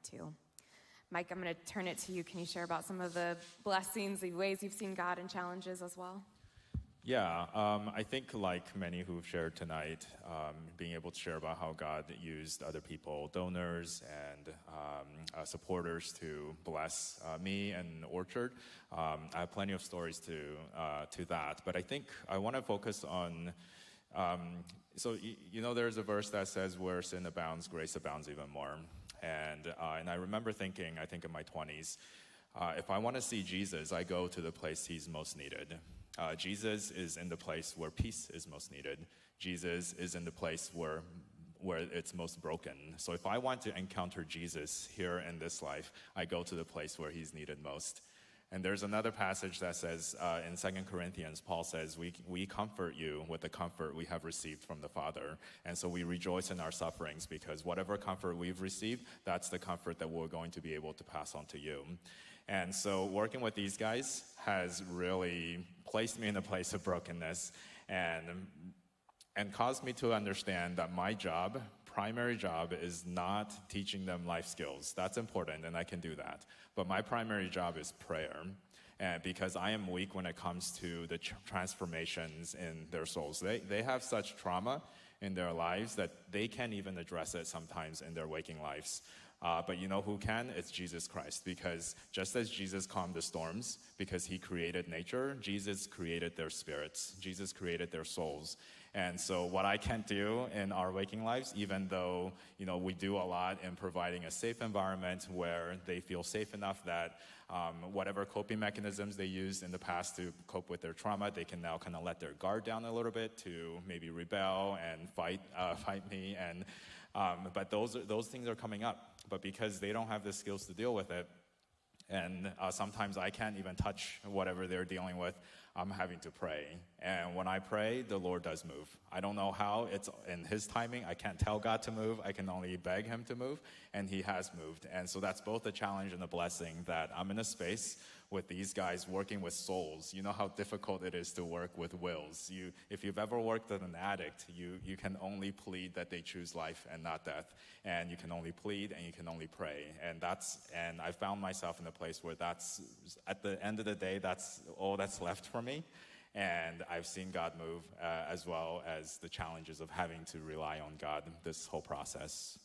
too. Mike, I'm going to turn it to you. Can you share about some of the blessings, the ways you've seen God in challenges as well? Yeah, I think like many who've shared tonight, being able to share about how God used other people, donors and supporters to bless me and Orchard. I have plenty of stories to that, but I think I want to focus on, there's a verse that says where sin abounds, grace abounds even more. And I remember thinking, I think in my 20s, if I want to see Jesus, I go to the place he's most needed. Jesus is in the place where peace is most needed. Jesus is in the place where it's most broken. So if I want to encounter Jesus here in this life, I go to the place where he's needed most. And there's another passage that says, in 2 Corinthians, Paul says, we comfort you with the comfort we have received from the Father. And so we rejoice in our sufferings because whatever comfort we've received, that's the comfort that we're going to be able to pass on to you. And so working with these guys has really placed me in a place of brokenness and caused me to understand that my primary job is not teaching them life skills. That's important, and I can do that. But my primary job is prayer, and because I am weak when it comes to the transformations in their souls. They have such trauma in their lives that they can't even address it sometimes in their waking lives. But you know who can? It's Jesus Christ, because just as Jesus calmed the storms, because he created nature, Jesus created their spirits. Jesus created their souls. And so what I can't do in our waking lives, even though, we do a lot in providing a safe environment where they feel safe enough that whatever coping mechanisms they used in the past to cope with their trauma, they can now kind of let their guard down a little bit to maybe rebel and fight me. And but those things are coming up. But because they don't have the skills to deal with it, and sometimes I can't even touch whatever they're dealing with, I'm having to pray. And when I pray, the Lord does move. I don't know how. It's in his timing. I can't tell God to move. I can only beg him to move, and he has moved. And so that's both a challenge and a blessing that I'm in a space with these guys working with souls. You know how difficult it is to work with wills. If you've ever worked with an addict, you can only plead that they choose life and not death. And you can only plead and you can only pray. And I found myself in a place where that's, at the end of the day, that's all that's left for me. And I've seen God move as well as the challenges of having to rely on God this whole process.